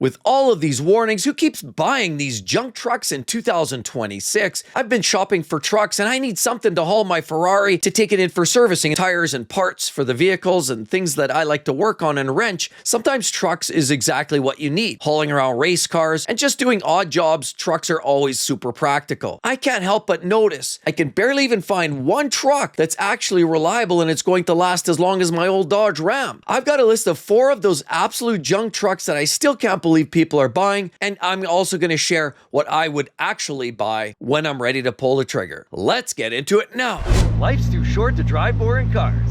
With all of these warnings, who keeps buying these junk trucks in 2026? I've been shopping for trucks and I need something to haul my Ferrari to take it in for servicing, tires and parts for the vehicles and things that I like to work on and wrench. Sometimes trucks is exactly what you need. Hauling around race cars and just doing odd jobs, trucks are always super practical. I can't help but notice I can barely even find one truck that's actually reliable and it's going to last as long as my old Dodge Ram. I've got a list of 4 of those absolute junk trucks that I still can't believe people are buying, and I'm also going to share what I would actually buy when I'm ready to pull the trigger. Let's get into it now. Life's too short to drive boring cars.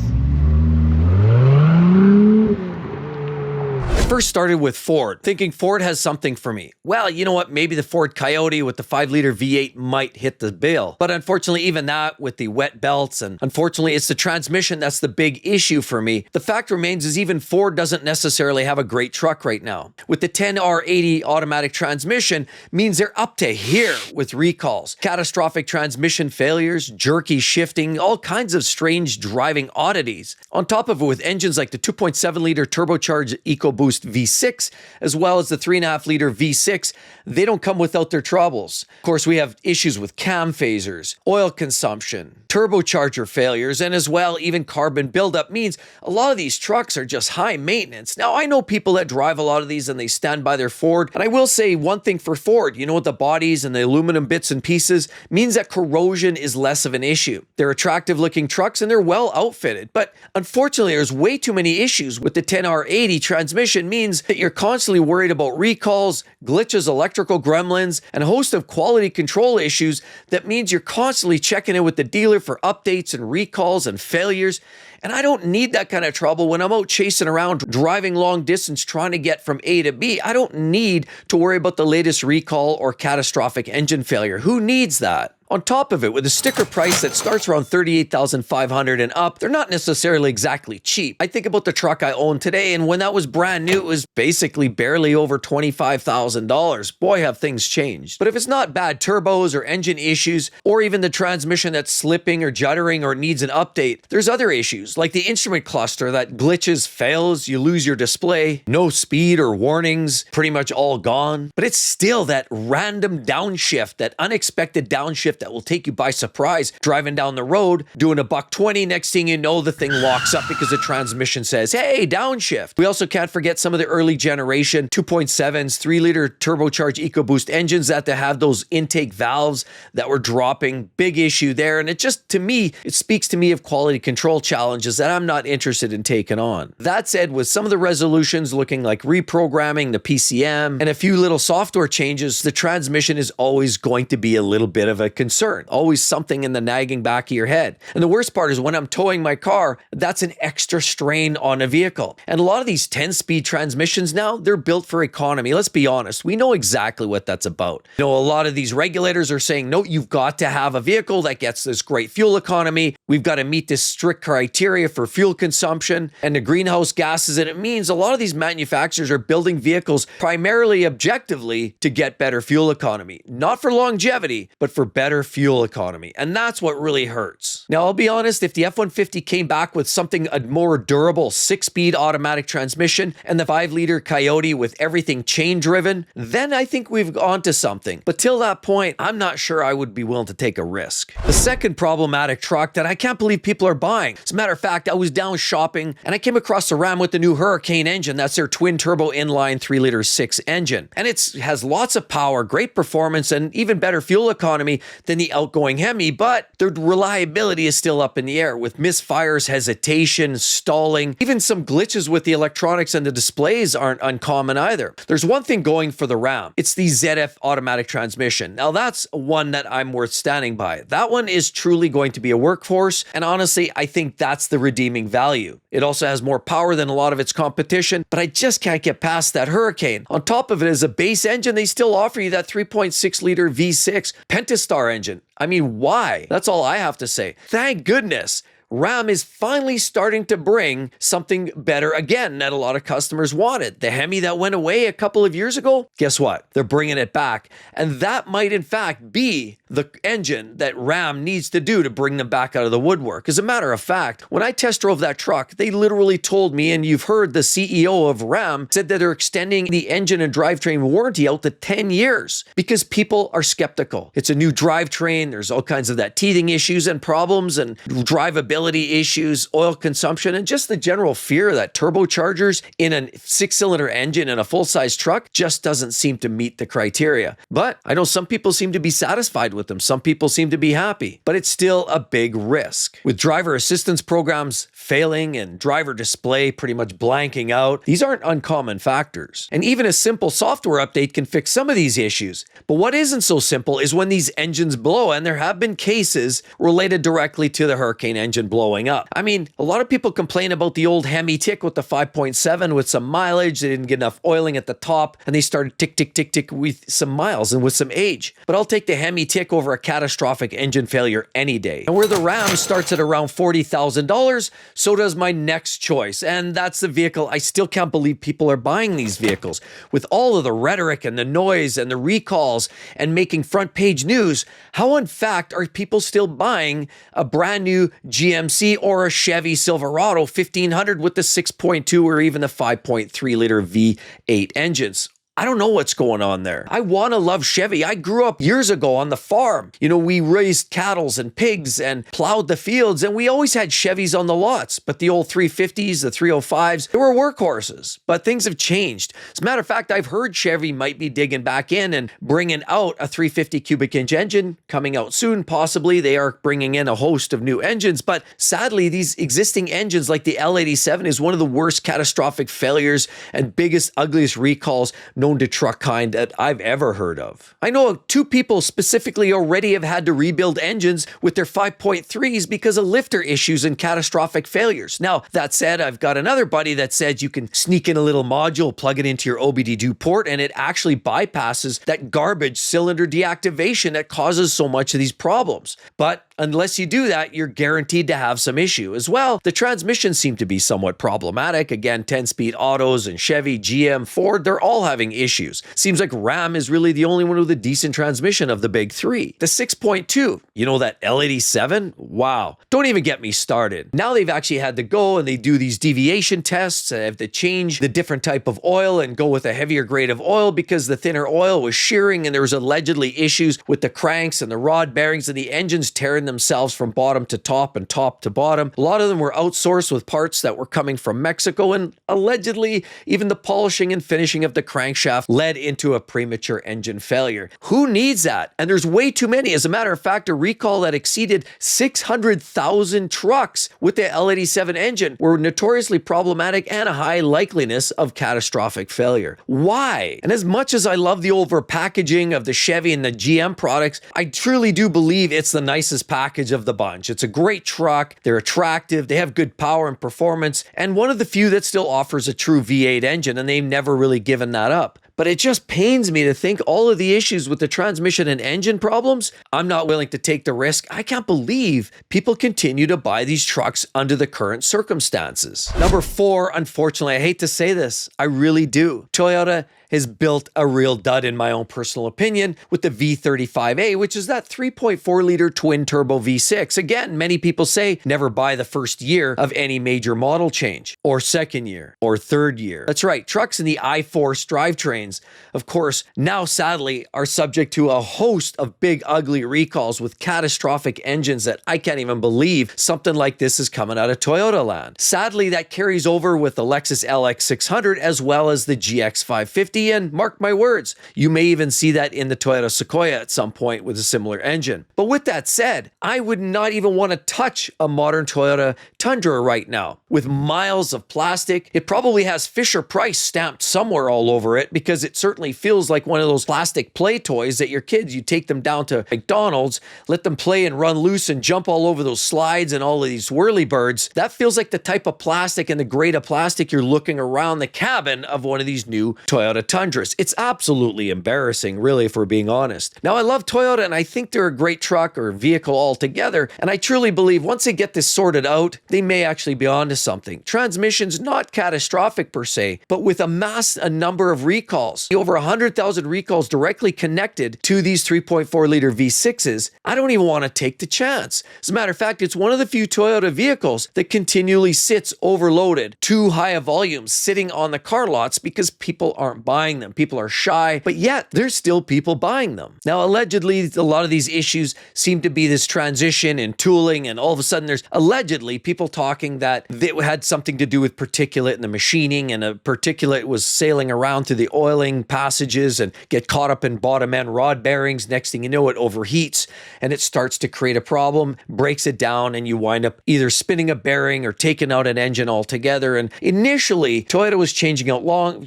I first started with Ford, thinking Ford has something for me. Well, you know what? Maybe the Ford Coyote with the 5-liter V8 might hit the bill. But unfortunately, even that with the wet belts, and unfortunately, it's the transmission that's the big issue for me. The fact remains is even Ford doesn't necessarily have a great truck right now. With the 10R80 automatic transmission means they're up to here with recalls, catastrophic transmission failures, jerky shifting, all kinds of strange driving oddities. On top of it, with engines like the 2.7-liter turbocharged EcoBoost V6, as well as the 3.5-liter V6, they don't come without their troubles. Of course, we have issues with cam phasers, oil consumption, turbocharger failures, and as well, even carbon buildup means a lot of these trucks are just high maintenance. Now, I know people that drive a lot of these and they stand by their Ford, and I will say one thing for Ford, you know what, the bodies and the aluminum bits and pieces means that corrosion is less of an issue. They're attractive looking trucks and they're well outfitted, but unfortunately, there's way too many issues with the 10R80 transmission means that you're constantly worried about recalls, glitches, electrical gremlins, and a host of quality control issues. That means you're constantly checking in with the dealer for updates and recalls and failures. And I don't need that kind of trouble when I'm out chasing around, driving long distance, trying to get from A to B. I don't need to worry about the latest recall or catastrophic engine failure. Who needs that? On top of it, with a sticker price that starts around $38,500 and up, they're not necessarily exactly cheap. I think about the truck I own today, and when that was brand new, it was basically barely over $25,000. Boy, have things changed. But if it's not bad turbos or engine issues, or even the transmission that's slipping or juddering or needs an update, there's other issues, like the instrument cluster that glitches, fails, you lose your display, no speed or warnings, pretty much all gone. But it's still that random downshift, that unexpected downshift that will take you by surprise, driving down the road, doing a $120, next thing you know, the thing locks up because the transmission says, hey, downshift. We also can't forget some of the early generation 2.7s, 3-liter turbocharged EcoBoost engines that they have those intake valves that were dropping. Big issue there. And it just, to me, it speaks to me of quality control challenges that I'm not interested in taking on. That said, with some of the resolutions looking like reprogramming the PCM and a few little software changes, the transmission is always going to be a little bit of a concern, always something in the nagging back of your head. And the worst part is when I'm towing my car, that's an extra strain on a vehicle. And a lot of these 10-speed transmissions now, they're built for economy. Let's be honest, we know exactly what that's about. You know, a lot of these regulators are saying, no, you've got to have a vehicle that gets this great fuel economy. We've got to meet this strict criteria for fuel consumption and the greenhouse gases. And it means a lot of these manufacturers are building vehicles primarily objectively to get better fuel economy, not for longevity, but for better fuel economy. And that's what really hurts. Now, I'll be honest, if the F-150 came back with something a more durable 6-speed automatic transmission and the 5-liter Coyote with everything chain driven, then I think we've gone to something. But till that point, I'm not sure I would be willing to take a risk. The second problematic truck that I can't believe people are buying. As a matter of fact, I was down shopping and I came across the Ram with the new Hurricane engine. That's their twin turbo inline 3-liter 6 engine. And it has lots of power, great performance, and even better fuel economy than the outgoing Hemi, but the reliability is still up in the air with misfires, hesitation, stalling, even some glitches with the electronics and the displays aren't uncommon either. There's one thing going for the Ram. It's the ZF automatic transmission. Now that's one that I'm worth standing by. That one is truly going to be a workhorse, and honestly, I think that's the redeeming value. It also has more power than a lot of its competition, but I just can't get past that Hurricane. On top of it, as a base engine, they still offer you that 3.6-liter V6 Pentastar engine. I mean, why? That's all I have to say. Thank goodness. Ram is finally starting to bring something better again that a lot of customers wanted. The Hemi that went away a couple of years ago, guess what? They're bringing it back. And that might in fact be the engine that Ram needs to do to bring them back out of the woodwork. As a matter of fact, when I test drove that truck, they literally told me, and you've heard the CEO of Ram said that they're extending the engine and drivetrain warranty out to 10 years because people are skeptical. It's a new drivetrain. There's all kinds of that teething issues and problems and drivability issues, oil consumption, and just the general fear that turbochargers in a 6-cylinder engine in a full-size truck just doesn't seem to meet the criteria. But I know some people seem to be satisfied with them. Some people seem to be happy, but it's still a big risk. With driver assistance programs failing and driver display pretty much blanking out, these aren't uncommon factors. And even a simple software update can fix some of these issues. But what isn't so simple is when these engines blow, and there have been cases related directly to the Hurricane engine blowing up. I mean, a lot of people complain about the old Hemi tick with the 5.7 with some mileage. They didn't get enough oiling at the top, and they started tick, tick, tick, tick with some miles and with some age. But I'll take the Hemi tick over a catastrophic engine failure any day. And where the Ram starts at around $40,000, so does my next choice. And that's the vehicle. I still can't believe people are buying these vehicles. With all of the rhetoric and the noise and the recalls and making front page news, how in fact are people still buying a brand new GMC or a Chevy Silverado 1500 with the 6.2 or even the 5.3 liter V8 engines? I don't know what's going on there. I want to love Chevy. I grew up years ago on the farm. You know, we raised cattle and pigs and plowed the fields, and we always had Chevys on the lots. But the old 350s, the 305s, they were workhorses. But things have changed. As a matter of fact, I've heard Chevy might be digging back in and bringing out a 350 cubic inch engine coming out soon. Possibly they are bringing in a host of new engines. But sadly, these existing engines like the L87 is one of the worst catastrophic failures and biggest, ugliest recalls known to truck kind that I've ever heard of. I know 2 people specifically already have had to rebuild engines with their 5.3s because of lifter issues and catastrophic failures. Now, that said, I've got another buddy that said you can sneak in a little module, plug it into your OBD2 port, and it actually bypasses that garbage cylinder deactivation that causes so much of these problems. But unless you do that, you're guaranteed to have some issue. As well, the transmissions seem to be somewhat problematic. Again, 10-speed autos and Chevy, GM, Ford, they're all having issues. Seems like Ram is really the only one with a decent transmission of the big 3. The 6.2, you know that L87? Wow. Don't even get me started. Now they've actually had to go and they do these deviation tests. They have to change the different type of oil and go with a heavier grade of oil because the thinner oil was shearing and there was allegedly issues with the cranks and the rod bearings and the engines tearing themselves from bottom to top and top to bottom. A lot of them were outsourced with parts that were coming from Mexico, and allegedly even the polishing and finishing of the crankshaft led into a premature engine failure. Who needs that? And there's way too many. As a matter of fact, a recall that exceeded 600,000 trucks with the L87 engine were notoriously problematic and a high likeliness of catastrophic failure. Why? And as much as I love the over packaging of the Chevy and the GM products, I truly do believe it's the nicest package of the bunch. It's a great truck. They're attractive. They have good power and performance, and one of the few that still offers a true V8 engine, and they've never really given that up. But it just pains me to think all of the issues with the transmission and engine problems, I'm not willing to take the risk. I can't believe people continue to buy these trucks under the current circumstances. Number 4, unfortunately, I hate to say this, I really do. Toyota has built a real dud in my own personal opinion with the V35A, which is that 3.4 liter twin turbo V6. Again, many people say never buy the first year of any major model change, or second year, or third year. That's right, trucks in the I-Force drivetrains, of course, now sadly are subject to a host of big ugly recalls with catastrophic engines that I can't even believe something like this is coming out of Toyota land. Sadly, that carries over with the Lexus LX600 as well as the GX550. And mark my words, you may even see that in the Toyota Sequoia at some point with a similar engine. But with that said, I would not even want to touch a modern Toyota Tundra right now. With miles of plastic, it probably has Fisher-Price stamped somewhere all over it because it certainly feels like one of those plastic play toys that your kids, you take them down to McDonald's, let them play and run loose and jump all over those slides and all of these whirly birds. That feels like the type of plastic and the grade of plastic you're looking around the cabin of one of these new Toyota Tundras. It's absolutely embarrassing, really, if we're being honest. Now, I love Toyota, and I think they're a great truck or vehicle altogether, and I truly believe once they get this sorted out, they may actually be onto something. Transmission's not catastrophic per se, but with a number of recalls, over 100,000 recalls directly connected to these 3.4-liter V6s, I don't even want to take the chance. As a matter of fact, it's one of the few Toyota vehicles that continually sits overloaded, too high a volumes sitting on the car lots because people aren't buying them. People are shy, but yet there's still people buying them. Now, allegedly, a lot of these issues seem to be this transition in tooling, and all of a sudden there's allegedly people talking that it had something to do with particulate in the machining, and a particulate was sailing around through the oiling passages and get caught up in bottom end rod bearings. Next thing you know, it overheats and it starts to create a problem, breaks it down, and you wind up either spinning a bearing or taking out an engine altogether. And initially, Toyota was changing out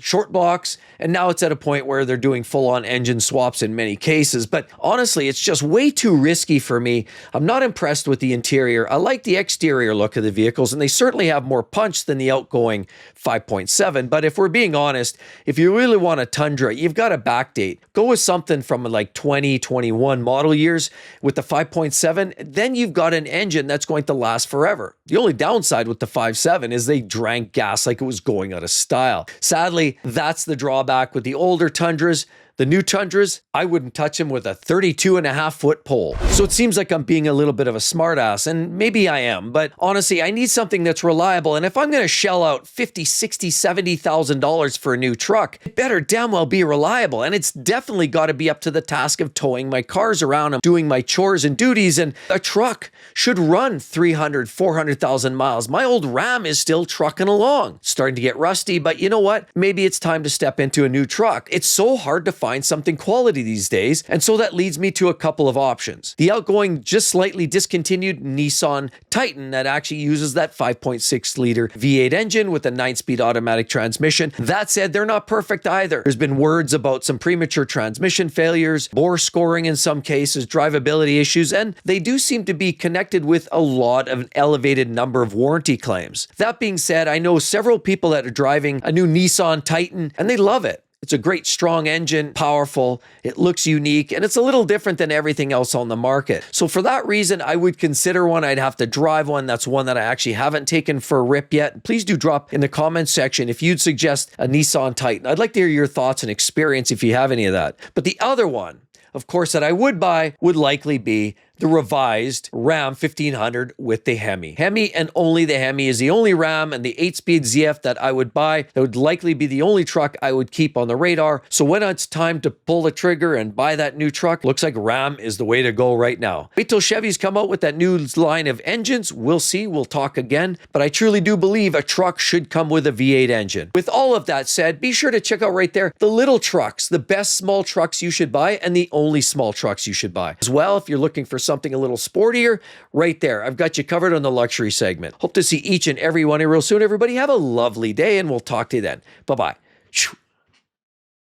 short blocks, and now it's at a point where they're doing full-on engine swaps in many cases. But honestly, it's just way too risky for me. I'm not impressed with the interior. I like the exterior look of the vehicles, and they certainly have more punch than the outgoing 5.7. But if we're being honest, if you really want a Tundra, you've got to backdate. Go with something from like 2021 model years with the 5.7. Then you've got an engine that's going to last forever. The only downside with the 5.7 is they drank gas like it was going out of style. Sadly, that's the drawback with the older Tundras. The new Tundras, I wouldn't touch them with a 32.5-foot pole. So it seems like I'm being a little bit of a smartass, and maybe I am, but honestly, I need something that's reliable. And if I'm going to shell out $50,000, $60,000, $70,000 for a new truck, it better damn well be reliable. And it's definitely got to be up to the task of towing my cars around and doing my chores and duties. And a truck should run 300,000, 400,000 miles. My old Ram is still trucking along, starting to get rusty, but you know what? Maybe it's time to step into a new truck. It's so hard to find something quality these days, and so that leads me to a couple of options. The outgoing, just slightly discontinued Nissan Titan that actually uses that 5.6-liter V8 engine with a 9-speed automatic transmission. That said, they're not perfect either. There's been words about some premature transmission failures, bore scoring in some cases, drivability issues, and they do seem to be connected with a lot of an elevated number of warranty claims. That being said, I know several people that are driving a new Nissan Titan, and they love it. It's a great, strong engine, powerful, it looks unique, and it's a little different than everything else on the market. So for that reason, I would consider one. I'd have to drive one. That's one that I actually haven't taken for a rip yet. Please do drop in the comments section if you'd suggest a Nissan Titan. I'd like to hear your thoughts and experience if you have any of that. But the other one, of course, that I would buy would likely be the revised Ram 1500 with the Hemi. Hemi and only the Hemi is the only Ram and the 8-speed ZF that I would buy. That would likely be the only truck I would keep on the radar. So when it's time to pull the trigger and buy that new truck, looks like Ram is the way to go right now. Wait till Chevy's come out with that new line of engines. We'll see. We'll talk again. But I truly do believe a truck should come with a V8 engine. With all of that said, be sure to check out right there the little trucks, the best small trucks you should buy and the only small trucks you should buy. As well, if you're looking for something a little sportier, right there. I've got you covered on the luxury segment. Hope to see each and every one of you real soon. Everybody have a lovely day, and we'll talk to you then. Bye-bye.